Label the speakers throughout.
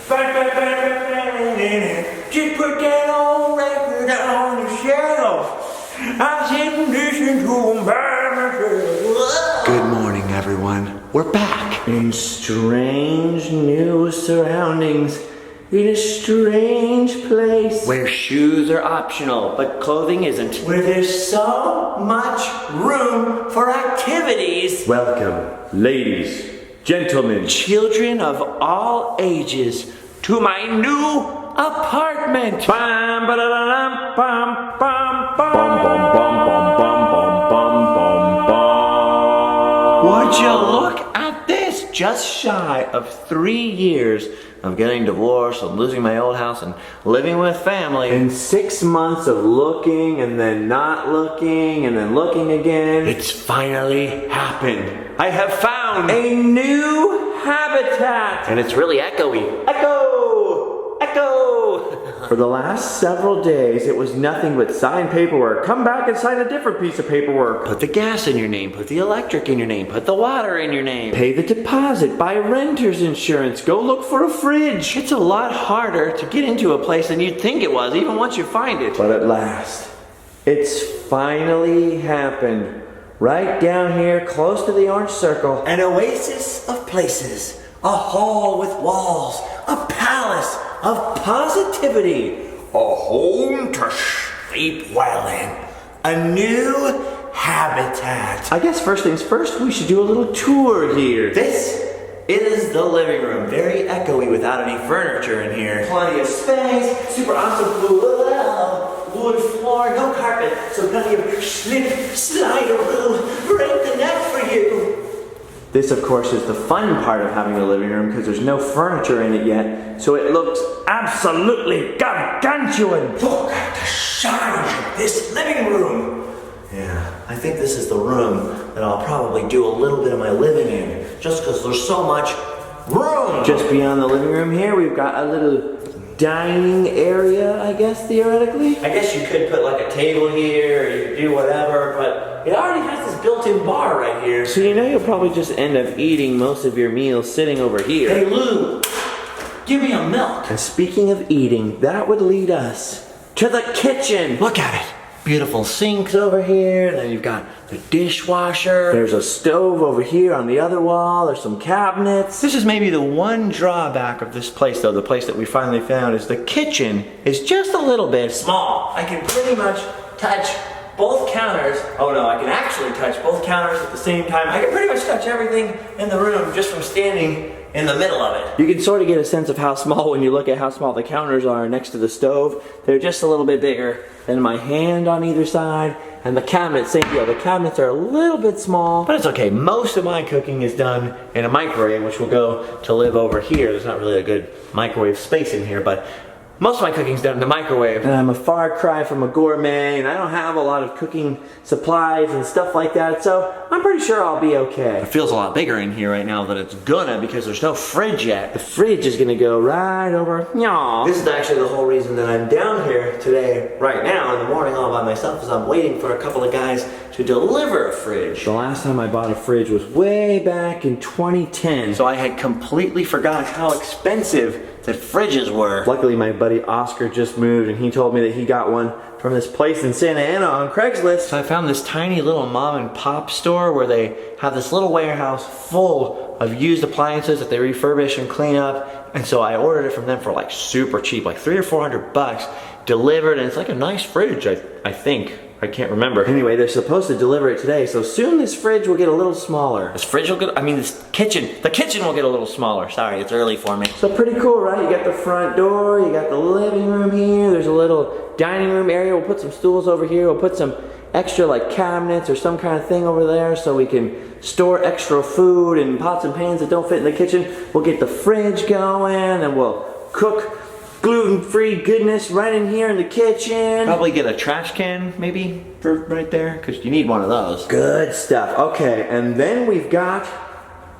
Speaker 1: Just put that old record on the shelf. I sit and listen to them by myself.
Speaker 2: Good morning, everyone. We're back.
Speaker 1: In strange new surroundings, in a strange place,
Speaker 2: Where shoes are optional, but clothing isn't.
Speaker 1: where there's so much room for activities.
Speaker 3: Welcome, ladies, gentlemen,
Speaker 1: Children of all ages, to my new apartment.
Speaker 3: bam, ba-da-da-dum, bam, bam, bam, bum, bum, bum, bum, bum, bum, bum, bum.
Speaker 1: Would you look at this? Just shy of 3 years of getting divorced and losing my old house and living with family.
Speaker 3: In 6 months of looking and then not looking and then looking again,
Speaker 1: It's finally happened.
Speaker 3: I have found
Speaker 1: A new habitat.
Speaker 2: And it's really echoey.
Speaker 1: Echo! Echo!
Speaker 3: For the last several days, it was nothing but sign paperwork. Come back and sign a different piece of paperwork.
Speaker 1: Put the gas in your name, put the electric in your name, put the water in your name.
Speaker 3: Pay the deposit, buy renter's insurance, go look for a fridge.
Speaker 1: It's a lot harder to get into a place than you'd think it was, even once you find it.
Speaker 3: But at last, it's finally happened. Right down here, close to the orange circle.
Speaker 1: An oasis of places, a hall with walls, a palace of positivity, a home to sleep well in, a new habitat.
Speaker 3: I guess first things first, we should do a little tour here.
Speaker 1: This is the living room, very echoey without any furniture in here. Plenty of space, super awesome wood floor, no carpet, so plenty of slip, slide, or will break the neck for you.
Speaker 3: This, of course, is the fun part of having a living room because there's no furniture in it yet, so it looks absolutely gargantuan.
Speaker 1: Look at the size of this living room. Yeah, I think this is the room that I'll probably do a little bit of my living in, just because there's so much room.
Speaker 3: Just beyond the living room here, we've got a little dining area, I guess, theoretically.
Speaker 1: I guess you could put like a table here, or you could do whatever, but it already has this built-in bar right here.
Speaker 3: So you know you'll probably just end up eating most of your meals sitting over here.
Speaker 1: Hey Lou, give me a milk.
Speaker 3: And speaking of eating, that would lead us to the kitchen.
Speaker 1: Look at it. Beautiful sinks over here, then you've got the dishwasher.
Speaker 3: There's a stove over here on the other wall. There's some cabinets.
Speaker 1: This is maybe the one drawback of this place though, the place that we finally found, is the kitchen is just a little bit small. I can pretty much touch both counters. Oh no, I can actually touch both counters at the same time. I can pretty much touch everything in the room just from standing in the middle of it.
Speaker 3: You can sort of get a sense of how small when you look at how small the counters are next to the stove. They're just a little bit bigger than my hand on either side. And the cabinets, same deal. The cabinets are a little bit small.
Speaker 1: But it's okay. Most of my cooking is done in a microwave, which will go to live over here. There's not really a good microwave space in here, but most of my cooking's done in the microwave.
Speaker 3: And I'm a far cry from a gourmet, and I don't have a lot of cooking supplies and stuff like that, so I'm pretty sure I'll be okay.
Speaker 1: It feels a lot bigger in here right now than it's gonna, because there's no fridge yet.
Speaker 3: The fridge is gonna go right over. Yaw.
Speaker 1: This is actually the whole reason that I'm down here today, right now, in the morning all by myself, is I'm waiting for a couple of guys to deliver a fridge.
Speaker 3: The last time I bought a fridge was way back in 2010.
Speaker 1: So I had completely forgot how expensive that fridges were.
Speaker 3: Luckily, my buddy Oscar just moved, and he told me that he got one from this place in Santa Ana on Craigslist.
Speaker 1: So I found this tiny little mom and pop store where they have this little warehouse full of used appliances that they refurbish and clean up. And so I ordered it from them for like super cheap, like $300 or $400, delivered, and it's like a nice fridge, I think. I can't remember.
Speaker 3: Anyway, they're supposed to deliver it today, so soon this fridge will get a little smaller.
Speaker 1: This fridge will get, the kitchen will get a little smaller. Sorry, it's early for me.
Speaker 3: So pretty cool, right? You got the front door, you got the living room here, there's a little dining room area. We'll put some stools over here, we'll put some extra like cabinets or some kind of thing over there so we can store extra food and pots and pans that don't fit in the kitchen. We'll get the fridge going, and we'll cook gluten-free goodness right in here in the kitchen.
Speaker 1: Probably get a trash can, maybe, for right there, because you need one of those.
Speaker 3: Good stuff. Okay, and then we've got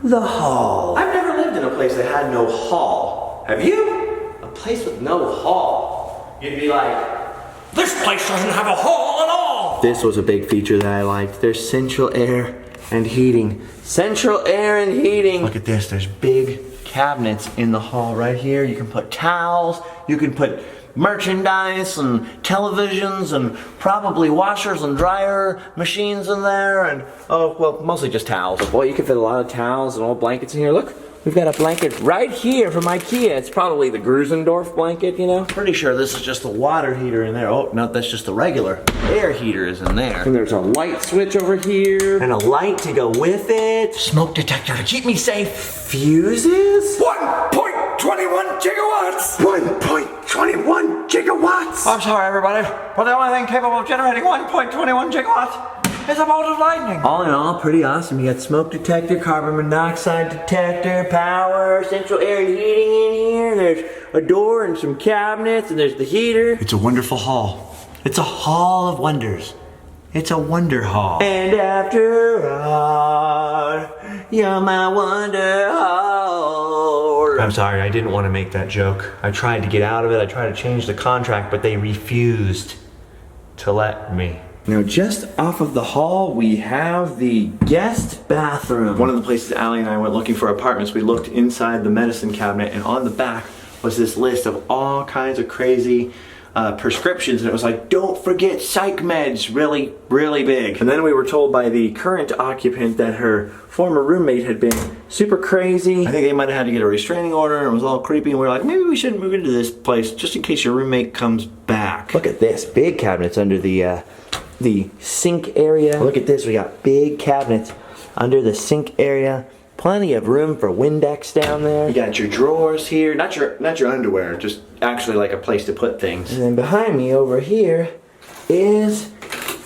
Speaker 3: the hall.
Speaker 1: I've never lived in a place that had no hall. Have you? A place with no hall. You'd be like, this place doesn't have a hall at all.
Speaker 3: This was a big feature that I liked. There's central air and heating. Central air and heating.
Speaker 1: Look at this, there's big cabinets in the hall right here. You can put towels, you can put merchandise and televisions and probably washers and dryer machines in there, and oh well, mostly just towels.
Speaker 3: Boy, you can fit a lot of towels and old blankets in here. Look, we've got a blanket right here from IKEA. It's probably the Grusendorf blanket, you know?
Speaker 1: Pretty sure this is just the water heater in there. Oh, no, that's just the regular air heater is in there.
Speaker 3: And there's a light switch over here.
Speaker 1: And a light to go with it. Smoke detector to keep me safe.
Speaker 3: Fuses?
Speaker 2: 1.21 gigawatts! 1.21 gigawatts!
Speaker 1: I'm sorry, everybody, but the only thing capable of generating 1.21 gigawatts is a bolt of lightning. All in all, pretty awesome. You got smoke detector, carbon monoxide detector, power, central air and heating in here. There's a door and some cabinets, and there's the heater.
Speaker 2: It's a wonderful hall. It's a hall of wonders. It's a wonder hall.
Speaker 1: And after all, you're my wonder hall. I'm sorry, I didn't want to make that joke. I tried to get out of it. I tried to change the contract, but they refused to let me.
Speaker 3: Now, just off of the hall, we have the guest bathroom.
Speaker 1: One of the places Allie and I went looking for apartments, we looked inside the medicine cabinet, and on the back was this list of all kinds of crazy prescriptions, and it was like, don't forget psych meds, really, really big. And then we were told by the current occupant that her former roommate had been super crazy. I think they might have had to get a restraining order, and it was all creepy, and we were like, maybe we shouldn't move into this place just in case your roommate comes back.
Speaker 3: Look at this, big cabinets under the sink area. Look at this, we got big cabinets under the sink area. Plenty of room for Windex down there.
Speaker 1: You got your drawers here, not your underwear, just actually like a place to put things.
Speaker 3: And then behind me over here is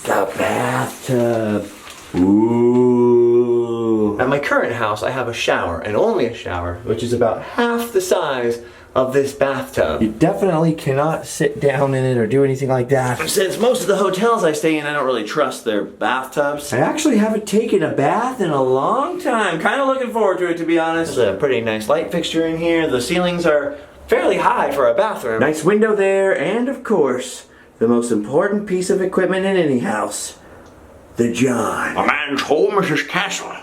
Speaker 3: the bathtub. Ooh.
Speaker 1: At my current house, I have a shower, and only a shower, which is about half the size of this bathtub.
Speaker 3: You definitely cannot sit down in it or do anything like that.
Speaker 1: Since most of the hotels I stay in, I don't really trust their bathtubs.
Speaker 3: I actually haven't taken a bath in a long time.
Speaker 1: Kind of looking forward to it, to be honest. There's a pretty nice light fixture in here. The ceilings are fairly high for a bathroom.
Speaker 3: Nice window there, and of course, the most important piece of equipment in any house, the John.
Speaker 2: A man's home is his castle,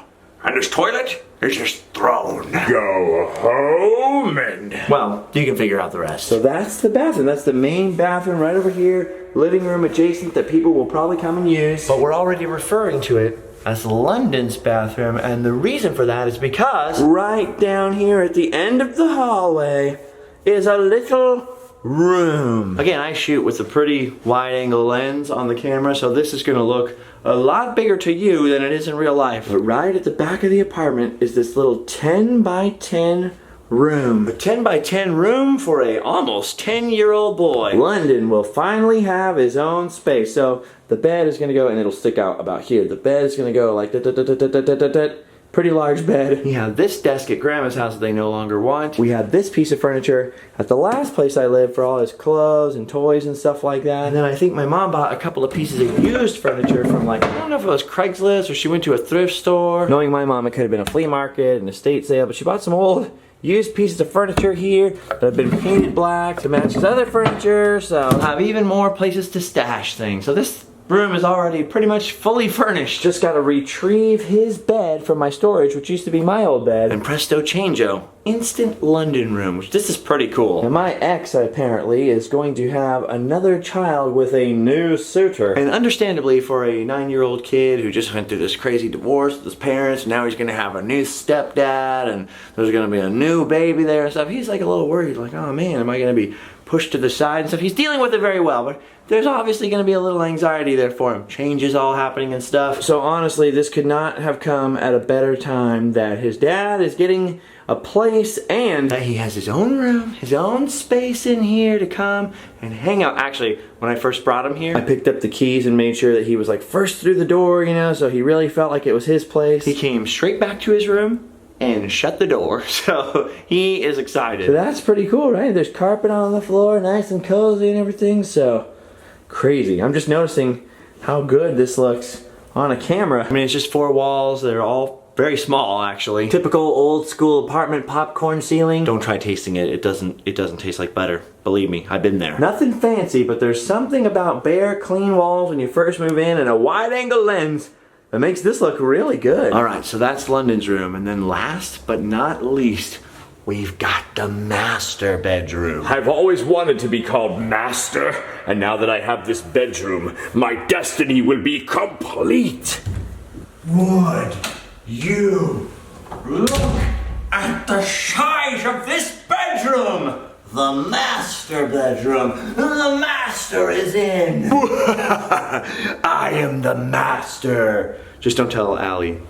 Speaker 2: and his toilet is his throne. Go home and...
Speaker 1: Well, you can figure out the rest.
Speaker 3: So that's the bathroom. That's the main bathroom right over here. Living room adjacent that people will probably come and use.
Speaker 1: But we're already referring to it as London's bathroom, and the reason for that is because
Speaker 3: right down here at the end of the hallway is a little room.
Speaker 1: Again, I shoot with a pretty wide angle lens on the camera, so this is going to look a lot bigger to you than it is in real life.
Speaker 3: But right at the back of the apartment is this little 10 by 10 room.
Speaker 1: A 10 by 10 room for a almost 10-year-old boy.
Speaker 3: London will finally have his own space. So the bed is going to go, and it'll stick out about here. The bed is going to go like that. Pretty large bed.
Speaker 1: We have this desk at Grandma's house that they no longer want.
Speaker 3: We have this piece of furniture at the last place I lived for all his clothes and toys and stuff like that.
Speaker 1: And then I think my mom bought a couple of pieces of used furniture from, like, I don't know if it was Craigslist or she went to a thrift store.
Speaker 3: Knowing my mom, it could have been a flea market, an estate sale, but she bought some old used pieces of furniture here that have been painted black to match his other furniture, so
Speaker 1: I'll have even more places to stash things. So this room is already pretty much fully furnished.
Speaker 3: just gotta retrieve his bed from my storage, which used to be my old bed.
Speaker 1: And presto changeo, instant London room, which this is pretty cool.
Speaker 3: And my ex, apparently, is going to have another child with a new suitor.
Speaker 1: And understandably, for a 9-year-old kid who just went through this crazy divorce with his parents, and now he's gonna have a new stepdad, and there's gonna be a new baby there and stuff, he's like a little worried, like, oh man, am I gonna be pushed to the side and stuff? He's dealing with it very well, but there's obviously gonna be a little anxiety there for him. Changes all happening and stuff.
Speaker 3: So honestly, this could not have come at a better time that his dad is getting a place and
Speaker 1: That he has his own room, his own space in here to come and hang out. Actually, when I first brought him here,
Speaker 3: I picked up the keys and made sure that he was like first through the door, you know, so he really felt like it was his place.
Speaker 1: he came straight back to his room and shut the door, so he is excited.
Speaker 3: So that's pretty cool, right? There's carpet on the floor, nice and cozy and everything, so crazy. I'm just noticing how good this looks on a camera.
Speaker 1: I mean, it's just 4 walls. They're all very small, actually.
Speaker 3: Typical old school apartment popcorn ceiling.
Speaker 1: Don't try tasting it. It doesn't taste like butter. Believe me, I've been there.
Speaker 3: Nothing fancy, but there's something about bare, clean walls when you first move in and a wide angle lens that makes this look really good.
Speaker 1: All right, so that's London's room, and then last but not least, we've got the master bedroom.
Speaker 4: I've always wanted to be called master, and now that I have this bedroom, my destiny will be complete.
Speaker 1: Would you look at the size of this bedroom? The master bedroom. The master is in. I am the master. Just don't tell Allie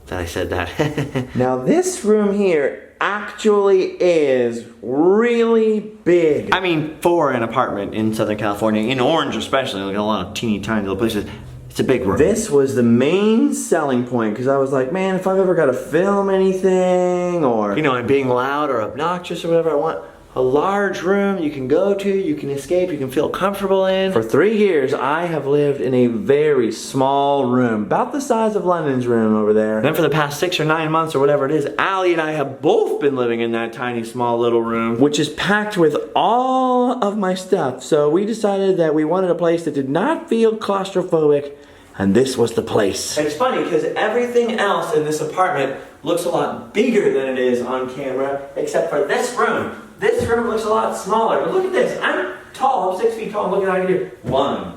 Speaker 1: that I said that.
Speaker 3: Now this room here actually is really big.
Speaker 1: I mean, for an apartment in Southern California, in Orange especially, like a lot of teeny tiny little places, it's a big room.
Speaker 3: This was the main selling point because I was like, man, if I've ever got to film anything or,
Speaker 1: you know, and being loud or obnoxious or whatever, I want a large room you can go to, you can escape, you can feel comfortable in.
Speaker 3: For 3 years, I have lived in a very small room, about the size of London's room over there.
Speaker 1: Then for the past 6 or 9 months or whatever it is, Allie and I have both been living in that tiny small little room.
Speaker 3: Which is packed with all of my stuff. So we decided that we wanted a place that did not feel claustrophobic, and this was the place.
Speaker 1: And it's funny because everything else in this apartment looks a lot bigger than it is on camera, except for this room. This room looks a lot smaller, but look at this. I'm tall, I'm 6 feet tall. Look at how I can do 1,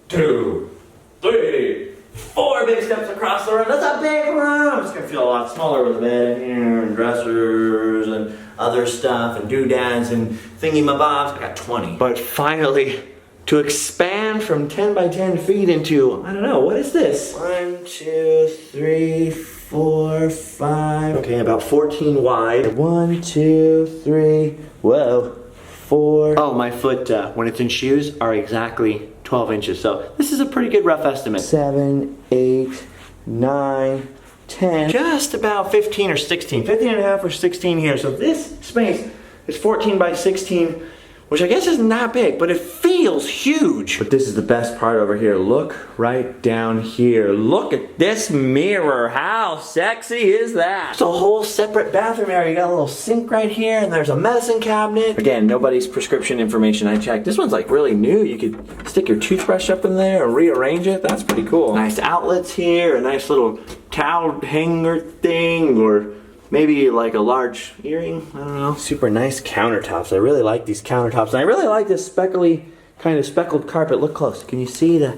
Speaker 1: 2, 3, 4 big steps across the room. That's a big room. It's gonna feel a lot smaller with a bed in here and dressers and other stuff and doodads and thingy-mabobs. I got 20. But finally, to expand from 10 by 10 feet into, I don't know, what is this? 1, 2, 3, 4, 5. Okay, about 14 wide.
Speaker 3: 1, 2, 3. Whoa. 4.
Speaker 1: Oh, my foot, when it's in shoes, are exactly 12 inches. So this is a pretty good rough estimate.
Speaker 3: 7, 8, 9, 10.
Speaker 1: Just about 15 or 16. 15 and a half or 16 here. So this space is 14 by 16, which I guess isn't that big, but it feels huge.
Speaker 3: But this is the best part over here. Look right down here. Look at this mirror. How sexy is that?
Speaker 1: It's a whole separate bathroom area. You got a little sink right here, and there's a medicine cabinet.
Speaker 3: Again, nobody's prescription information I checked. This one's like really new. You could stick your toothbrush up in there and rearrange it. That's pretty cool.
Speaker 1: Nice outlets here, a nice little towel hanger thing, or maybe like a large earring, I don't know.
Speaker 3: Super nice countertops. I really like these countertops. And I really like this kind of speckled carpet. Look close. Can you see the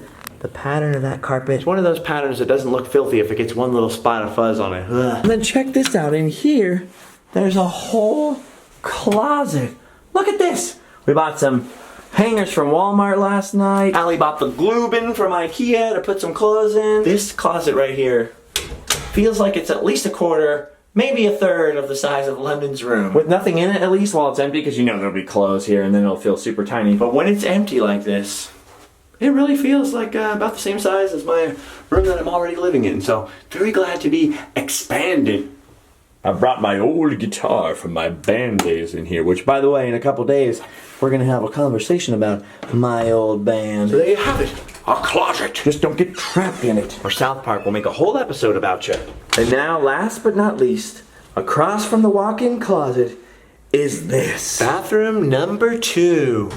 Speaker 3: pattern of that carpet?
Speaker 1: It's one of those patterns that doesn't look filthy if it gets one little spot of fuzz on it. Ugh.
Speaker 3: And then check this out. In here, there's a whole closet. Look at this. We bought some hangers from Walmart last night.
Speaker 1: Allie bought the glue bin from IKEA to put some clothes in. This closet right here feels like it's at least a quarter, maybe a third of the size of London's room.
Speaker 3: With nothing in it, at least while it's empty, because you know there'll be clothes here and then it'll feel super tiny.
Speaker 1: But when it's empty like this, it really feels like about the same size as my room that I'm already living in. So very glad to be expanded.
Speaker 4: I brought my old guitar from my band days in here, which,
Speaker 3: By the way, in a couple days, we're gonna have a conversation about my old band.
Speaker 1: So there you have it.
Speaker 2: A closet.
Speaker 3: Just don't get trapped in it.
Speaker 1: Or South Park will make a whole episode about you.
Speaker 3: And now, last but not least, across from the walk-in closet is this.
Speaker 1: Bathroom number 2.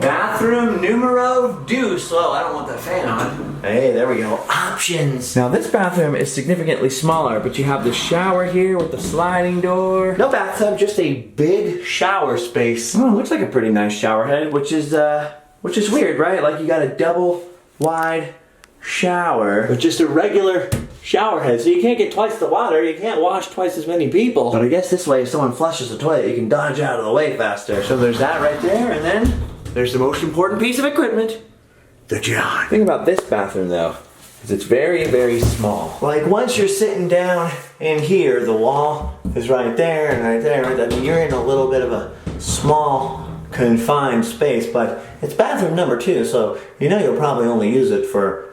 Speaker 1: Bathroom numero dos. Oh, I don't want that fan on. Hey, there we go. Options.
Speaker 3: Now this bathroom is significantly smaller, but you have the shower here with the sliding door.
Speaker 1: No bathtub, just a big shower space.
Speaker 3: Oh, it looks like a pretty nice shower head, which is weird, right? Like you got a double wide shower.
Speaker 1: With just a regular shower head, so you can't get twice the water, you can't wash twice as many people.
Speaker 3: But I guess this way, if someone flushes the toilet, you can dodge out of the way faster. So there's that right there, and then
Speaker 1: There's the most important piece of equipment,
Speaker 2: The John.
Speaker 3: the thing about this bathroom though, is it's very, very small.
Speaker 1: like once you're sitting down in here, the wall is right there and right there. Right? I mean, you're in a little bit of a small, confined space, but it's bathroom number 2, so you know you'll probably only use it for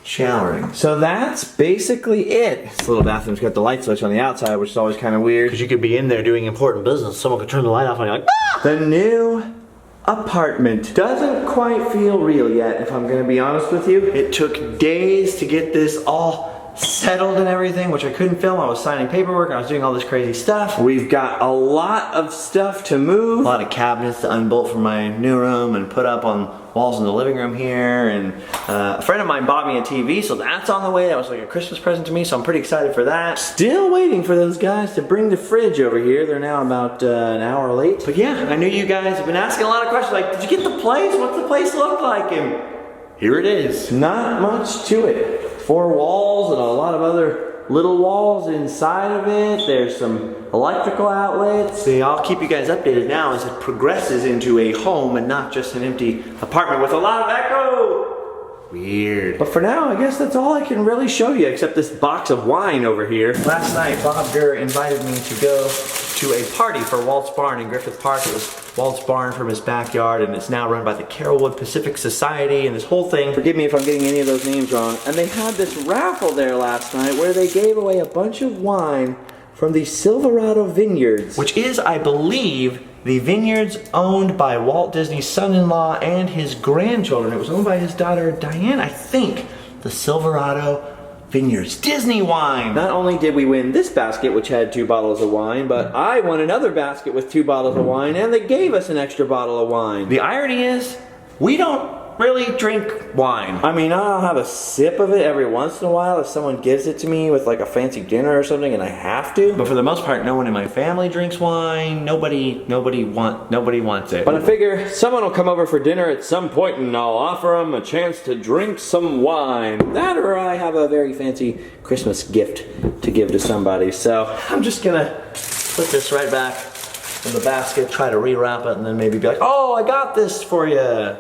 Speaker 1: showering.
Speaker 3: So that's basically it. This little bathroom's got the light switch on the outside, which is always kind of weird.
Speaker 1: Because you could be in there doing important business, someone could turn the light off and you're like, ah!
Speaker 3: The new apartment doesn't quite feel real yet, if I'm gonna be honest with you.
Speaker 1: It took days to get this all settled and everything, which I couldn't film. I was signing paperwork, I was doing all this crazy stuff.
Speaker 3: We've got a lot of stuff to move.
Speaker 1: A lot of cabinets to unbolt from my new room and put up on walls in the living room here. And a friend of mine bought me a TV, so that's on the way. That was like a Christmas present to me, so I'm pretty excited for that.
Speaker 3: Still waiting for those guys to bring the fridge over here. They're now about an hour late.
Speaker 1: But yeah, I know you guys have been asking a lot of questions like, did you get the place? What's the place look like? And here it is.
Speaker 3: Not much to it. 4 walls and a lot of other little walls inside of it. There's some electrical outlets.
Speaker 1: See, I'll keep you guys updated now as it progresses into a home and not just an empty apartment with a lot of echo. Weird.
Speaker 3: But for now, I guess that's all I can really show you, except this box of wine over here.
Speaker 1: Last night, Bob Gurr invited me to go to a party for Walt's Barn in Griffith Park. It was Walt's Barn from his backyard, and it's now run by the Carrollwood Pacific Society, and this whole thing.
Speaker 3: Forgive me if I'm getting any of those names wrong. And they had this raffle there last night where they gave away a bunch of wine from the Silverado Vineyards.
Speaker 1: Which is, I believe, the vineyards owned by Walt Disney's son-in-law and his grandchildren. It was owned by his daughter Diane, I think. The Silverado Vineyards. Disney wine!
Speaker 3: Not only did we win this basket, which had 2 bottles of wine, but I won another basket with 2 bottles of wine, and they gave us an extra bottle of wine.
Speaker 1: The irony is, we don't really drink wine.
Speaker 3: I mean, I'll have a sip of it every once in a while if someone gives it to me with like a fancy dinner or something and I have to.
Speaker 1: But for the most part, no one in my family drinks wine. Nobody wants it.
Speaker 3: But I figure someone will come over for dinner at some point and I'll offer them a chance to drink some wine. That or I have a very fancy Christmas gift to give to somebody. So
Speaker 1: I'm just gonna put this right back in the basket, try to rewrap it, and then maybe be like, oh, I got this for you.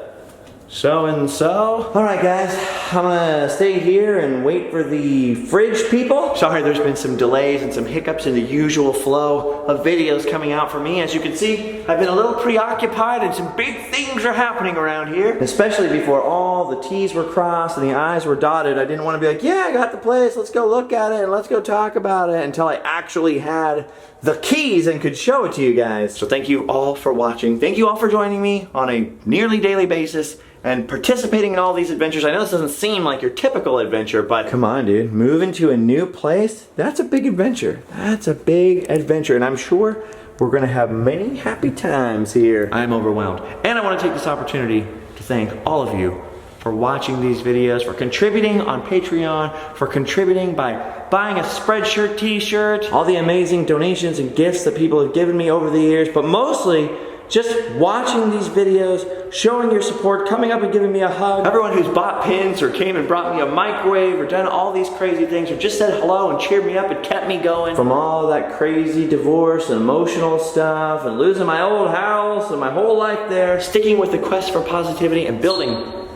Speaker 1: So and so.
Speaker 3: Alright guys, I'm gonna stay here and wait for the fridge people.
Speaker 1: Sorry, there's been some delays and some hiccups in the usual flow of videos coming out for me. As you can see, I've been a little preoccupied and some big things are happening around here.
Speaker 3: Especially before all the T's were crossed and the I's were dotted. I didn't want to be like, yeah, I got the place, let's go look at it and let's go talk about it, until I actually had the keys and could show it to you guys.
Speaker 1: So thank you all for watching. Thank you all for joining me on a nearly daily basis and participating in all these adventures. I know this doesn't seem like your typical adventure, but
Speaker 3: come on, dude. Moving to a new place, that's a big adventure. That's a big adventure, and I'm sure we're gonna have many happy times here.
Speaker 1: I'm overwhelmed. And I want to take this opportunity to thank all of you for watching these videos, for contributing on Patreon, for contributing by buying a Spreadshirt t-shirt,
Speaker 3: all the amazing donations and gifts that people have given me over the years, but mostly just watching these videos, showing your support, coming up and giving me a hug.
Speaker 1: Everyone who's bought pins or came and brought me a microwave or done all these crazy things or just said hello and cheered me up and kept me going.
Speaker 3: From all that crazy divorce and emotional stuff and losing my old house and my whole life there.
Speaker 1: Sticking with the quest for positivity and building,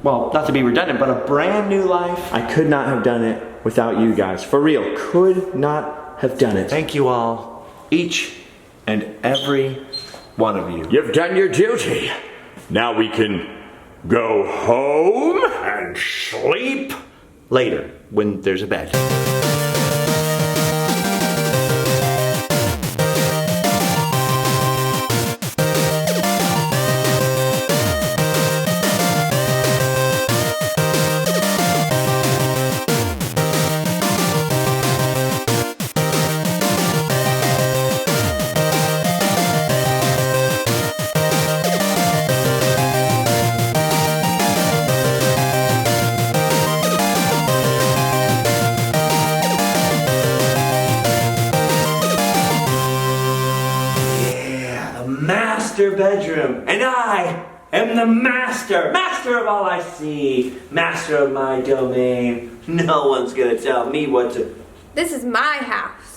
Speaker 1: well, not to be redundant, but a brand new life.
Speaker 3: I could not have done it without you guys. For real, could not have done it.
Speaker 1: Thank you all, each and every one of you.
Speaker 4: You've done your duty. Now we can go home and sleep
Speaker 1: Later, when there's a bed. Master bedroom, and I am the master of all I see, master of my domain. No one's gonna tell me what to.
Speaker 5: This is my house.